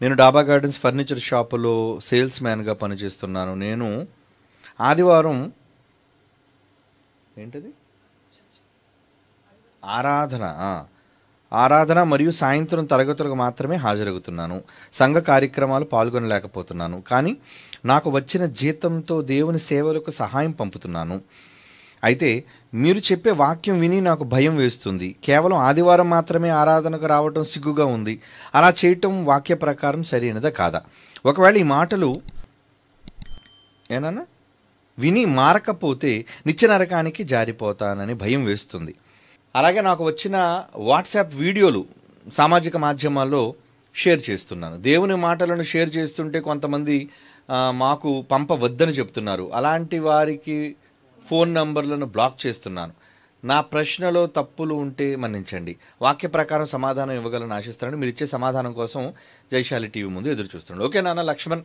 నేను డాబా gardens furniture షాపులో సేల్స్ మ్యాన్గా పనిచేస్తున్నాను. నేను ఆదివారం ఏంటిది ఆరాధన మరియు సాయంత్రం తరగతులకు మాత్రమే హాజరవుతున్నాను. సంఘ కార్యక్రమాలు పాల్గొనలేకపోతున్నాను. కానీ నాకు వచ్చిన జీతంతో దేవుని సేవలకు సహాయం పంపుతున్నాను. అయితే మీరు చెప్పే వాక్యం విని నాకు భయం వేస్తుంది. కేవలం ఆదివారం మాత్రమే ఆరాధనకు రావటం సిగ్గుగా ఉంది. అలా చేయటం వాక్య ప్రకారం సరైనదా కాదా? ఒకవేళ ఈ మాటలు ఏనన్నా విని మారకపోతే నిత్య నరకానికి జారిపోతానని భయం వేస్తుంది. అలాగే నాకు వచ్చిన వాట్సాప్ వీడియోలు సామాజిక మాధ్యమాల్లో షేర్ చేస్తున్నాను. దేవుని మాటలను షేర్ చేస్తుంటే కొంతమంది మాకు పంపవద్దని చెప్తున్నారు. అలాంటి వారికి ఫోన్ నంబర్లను బ్లాక్ చేస్తున్నాను. నా ప్రశ్నలో తప్పులు ఉంటే మన్నించండి. వాక్య ప్రకారం సమాధానం ఇవ్వగలని ఆశిస్తున్నాను. మీరు ఇచ్చే సమాధానం కోసం జైశాలి టీవీ ముందు ఎదురు చూస్తున్నాడు. ఓకే నాన్న లక్ష్మణ్,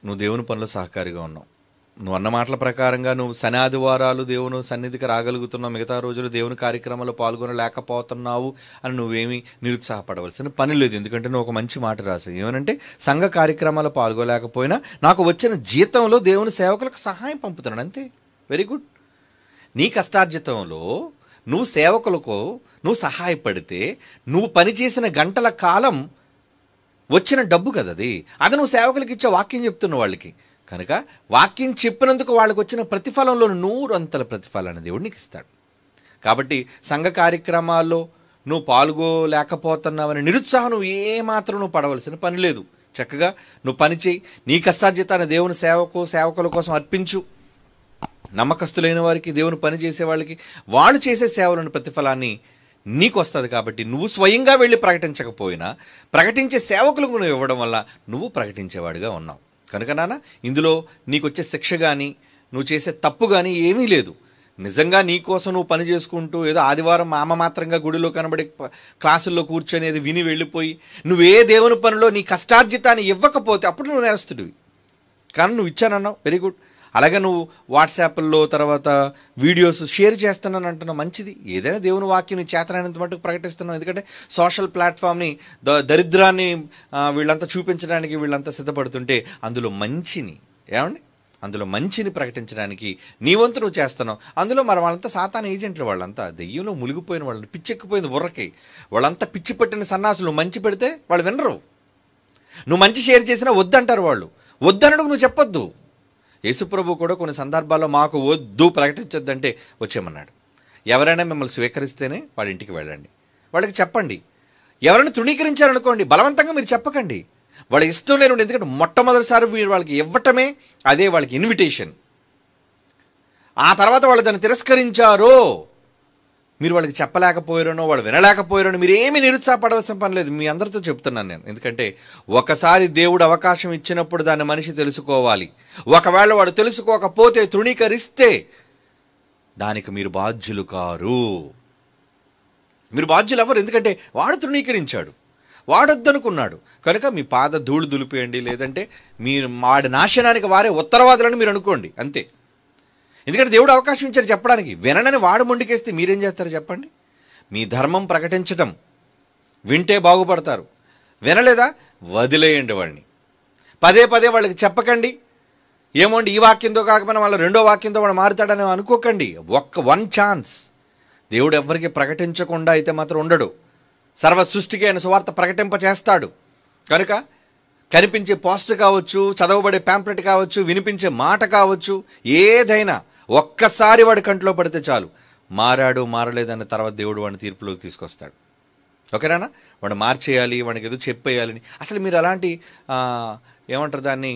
నువ్వు దేవుని పనిలో సహకారిగా ఉన్నావు. నువ్వు అన్న మాటల ప్రకారంగా నువ్వు శని ఆదివారాలు దేవుని సన్నిధికి రాగలుగుతున్నావు, మిగతా రోజులు దేవుని కార్యక్రమాల్లో పాల్గొనలేకపోతున్నావు అని నువ్వేమీ నిరుత్సాహపడవలసిన పని లేదు. ఎందుకంటే నువ్వు ఒక మంచి మాట రాసావు. ఏమనంటే సంఘ కార్యక్రమాల్లో పాల్గొనలేకపోయినా నాకు వచ్చిన జీతంలో దేవుని సేవకులకు సహాయం పంపుతున్నాడు, అంతే. Very good. నీ కష్టార్జితంలో నువ్వు సేవకులకు నువ్వు సహాయపడితే నువ్వు పనిచేసిన గంటల కాలం వచ్చిన డబ్బు కదా అది నువ్వు సేవకులకి ఇచ్చే వాక్యం చెప్తున్నావు వాళ్ళకి. కనుక వాక్యం చెప్పినందుకు వాళ్ళకి వచ్చిన ప్రతిఫలంలో 100 అంతల ప్రతిఫలాన్ని దేవుడు నీకు ఇస్తాడు. కాబట్టి సంఘ కార్యక్రమాల్లో నువ్వు పాల్గొలేకపోతున్నావని నిరుత్సాహం నువ్వు ఏమాత్రం నువ్వు పడవలసిన పని లేదు. చక్కగా నువ్వు పని చేయి. నీ కష్టార్జితాన్ని దేవుని సేవకుల కోసం అర్పించు. నమ్మకస్తులైన వారికి, దేవుని పని చేసే వాళ్ళకి వాళ్ళు చేసే సేవలను ప్రతిఫలాన్ని నీకు వస్తుంది. కాబట్టి నువ్వు స్వయంగా వెళ్ళి ప్రకటించకపోయినా ప్రకటించే సేవకులకు నువ్వు ఇవ్వడం వల్ల నువ్వు ప్రకటించేవాడిగా ఉన్నావు. కనుక నాన్న, ఇందులో నీకు వచ్చే శిక్ష కానీ నువ్వు చేసే తప్పు కానీ ఏమీ లేదు. నిజంగా నీ కోసం నువ్వు పని చేసుకుంటూ ఏదో ఆదివారం మాత్రంగా గుడిలో కనబడే క్లాసుల్లో కూర్చొని విని వెళ్ళిపోయి నువ్వే దేవుని పనిలో నీ కష్టార్జితాన్ని ఇవ్వకపోతే అప్పుడు నువ్వు నేరస్తుడివి. కానీ నువ్వు ఇచ్చానన్నావు, వెరీ గుడ్. అలాగే నువ్వు వాట్సాప్లో తర్వాత వీడియోస్ షేర్ చేస్తున్నాను అంటున్నావు, మంచిది. ఏదైనా దేవుని వాక్యం నీ చేతనైనంత మటుకు ప్రకటిస్తున్నావు. ఎందుకంటే సోషల్ ప్లాట్ఫామ్ని దరిద్రాన్ని వీళ్ళంతా చూపించడానికి వీళ్ళంతా సిద్ధపడుతుంటే అందులో మంచిని ప్రకటించడానికి నీ వంతు నువ్వు చేస్తున్నావు. అందులో మరి వాళ్ళంతా సాతాను ఏజెంట్లు, వాళ్ళంతా దెయ్యంలో మునిగిపోయిన వాళ్ళని, పిచ్చెక్కిపోయింది బుర్రకి, వాళ్ళంతా పిచ్చి పట్టిన సన్నాసులు. నువ్వు మంచి పెడితే వాళ్ళు వినరు. నువ్వు మంచి షేర్ చేసినా వద్దంటారు వాళ్ళు. వద్దనడు నువ్వు చెప్పొద్దు. యేసుప్రభు కూడా కొన్ని సందర్భాల్లో మాకు వద్దు ప్రకటించొద్దంటే వచ్చేయమన్నాడు. ఎవరైనా మిమ్మల్ని స్వీకరిస్తేనే వాళ్ళ ఇంటికి వెళ్ళండి, వాళ్ళకి చెప్పండి. ఎవరైనా తృణీకరించారనుకోండి, బలవంతంగా మీరు చెప్పకండి. వాళ్ళ ఇష్టం లేని, ఎందుకంటే మొట్టమొదటిసారి మీరు వాళ్ళకి ఇవ్వటమే అదే వాళ్ళకి ఇన్విటేషన్. ఆ తర్వాత వాళ్ళు దాన్ని తిరస్కరించారో, మీరు వాళ్ళకి చెప్పలేకపోయారనో వాళ్ళు వినలేకపోయారనో మీరు ఏమీ నిరుత్సాహపడవలసిన పని లేదు. మీ అందరితో చెప్తున్నాను నేను. ఎందుకంటే ఒకసారి దేవుడు అవకాశం ఇచ్చినప్పుడు దాన్ని మనిషి తెలుసుకోవాలి. ఒకవేళ వాడు తెలుసుకోకపోతే, తృణీకరిస్తే దానికి మీరు బాధ్యులు కారు. మీరు బాధ్యులు అవ్వరు. ఎందుకంటే వాడు తృణీకరించాడు, వాడొద్దనుకున్నాడు. కనుక మీ పాద ధూళి దులిపేయండి. లేదంటే మీరు వాడి నాశనానికి వారే ఉత్తరవాదులని మీరు అనుకోండి, అంతే. ఎందుకంటే దేవుడు అవకాశం ఇచ్చాడు చెప్పడానికి. విననని వాడు మొండికేస్తే మీరేం చేస్తారు చెప్పండి? మీ ధర్మం ప్రకటించడం. వింటే బాగుపడతారు. వినలేదా, వదిలేయండి వాళ్ళని. పదే వాళ్ళకి చెప్పకండి. ఏమోండి ఈ వాక్యంతో కాకపోయినా వాళ్ళ రెండో వాక్యంతో వాడు మారుతాడని అనుకోకండి. One chance. దేవుడు ఎవ్వరికి ప్రకటించకుండా అయితే మాత్రం ఉండడు. సర్వ సృష్టికి ఆయన సువార్త ప్రకటింప చేస్తాడు. కనుక కనిపించే పోస్టర్ కావచ్చు, చదవబడే ప్యాంప్లెట్ కావచ్చు, వినిపించే మాట కావచ్చు, ఏదైనా ఒక్కసారి వాడి కంట్లో పడితే చాలు, మారాడు మారలేదన్న తర్వాత దేవుడు వాడిని తీర్పులోకి తీసుకొస్తాడు. ఓకేనా? వాడు మార్చేయాలి, వాడికి ఏదో చెప్పేయాలని. అసలు మీరు అలాంటి ఏమంటారు దాన్ని,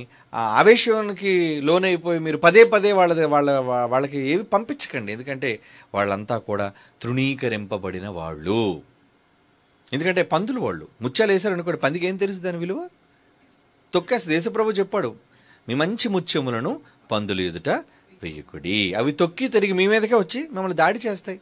ఆవేశానికి లోనైపోయి మీరు పదే వాళ్ళకి ఏవి పంపించకండి. ఎందుకంటే వాళ్ళంతా కూడా తృణీకరింపబడిన వాళ్ళు. ఎందుకంటే పందులు వాళ్ళు. ముత్యాలు వేశారు అనుకోండి, పందికి ఏం తెలుసు దాని విలువ? తొక్కేసి. దేశప్రభు చెప్పాడు, మీ మంచి ముత్యములను పందులు ఎదుట వెయ్యకుడి. అవి తొక్కి తిరిగి మీ మీదకే వచ్చి మిమ్మల్ని దాడి చేస్తాయి.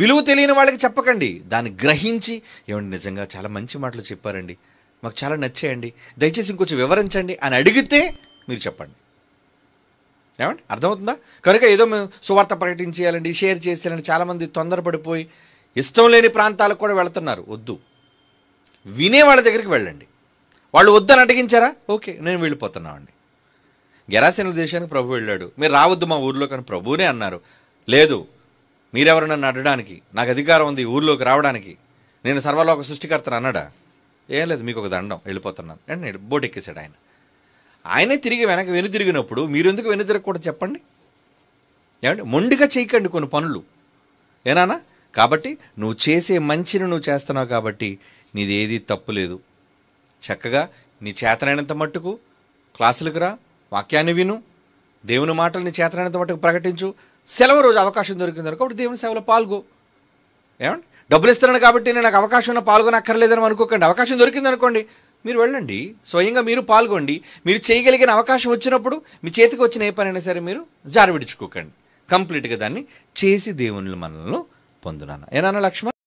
విలువ తెలియని వాళ్ళకి చెప్పకండి. దాన్ని గ్రహించి, ఏమండి నిజంగా చాలా మంచి మాటలు చెప్పారండి, మాకు చాలా నచ్చాయండి, దయచేసి ఇంకొంచెం వివరించండి అని అడిగితే మీరు చెప్పండి. ఏమండి అర్థమవుతుందా? కనుక ఏదో మేము సువార్త ప్రకటించేయాలండి, షేర్ చేసేయాలండి, చాలామంది తొందరపడిపోయి ఇష్టం లేని ప్రాంతాలకు కూడా వెళుతున్నారు. వద్దు. వినే వాళ్ళ దగ్గరికి వెళ్ళండి. వాళ్ళు వద్దని అడిగించారా, ఓకే నేను వెళ్ళిపోతున్నామండి. గెరాసేనుల దేశానికి ప్రభు వెళ్ళాడు. మీరు రావద్దు మా ఊర్లో, కానీ ప్రభువునే అన్నారు, లేదు మీరెవరు నన్ను అడగడానికి, నాకు అధికారం ఉంది ఊర్లోకి రావడానికి, నేను సర్వలోక సృష్టికర్తను అన్నాడా? ఏం లేదు, మీకు ఒక దండం, వెళ్ళిపోతున్నాను అంటే నేను బోట్ ఎక్కేసాడు ఆయన. ఆయనే తిరిగి వెనుతిరిగినప్పుడు మీరు ఎందుకు వెనుతిరగకూడదు చెప్పండి? ఏమంటే మొండిగా చేయకండి కొన్ని పనులు, ఏనానా? కాబట్టి నువ్వు చేసే మంచిని నువ్వు చేస్తున్నావు కాబట్టి నీది ఏది తప్పు లేదు. చక్కగా నీ చేతనైనంత మట్టుకు క్లాసులకు రా, వాక్యాన్ని విను, దేవుని మాటలు నీ చేతనైనంత మట్టుకు ప్రకటించు. సెలవు రోజు అవకాశం దొరికింది అనుకో, అప్పుడు దేవుని సేవలో పాల్గో. ఏమండి, డబ్బులు ఇస్తున్నాను కాబట్టి నేను నాకు అవకాశం పాల్గొనక్కర్లేదని అనుకోకండి. అవకాశం దొరికింది అనుకోండి, మీరు వెళ్ళండి, స్వయంగా మీరు పాల్గొండి. మీరు చేయగలిగిన అవకాశం వచ్చినప్పుడు మీ చేతికి వచ్చిన ఏ పనైనా సరే మీరు జారి విడుచుకోకండి. కంప్లీట్గా దాన్ని చేసి దేవుని మనల్ని పొందునాను. ఏనాన్న లక్ష్మణ్?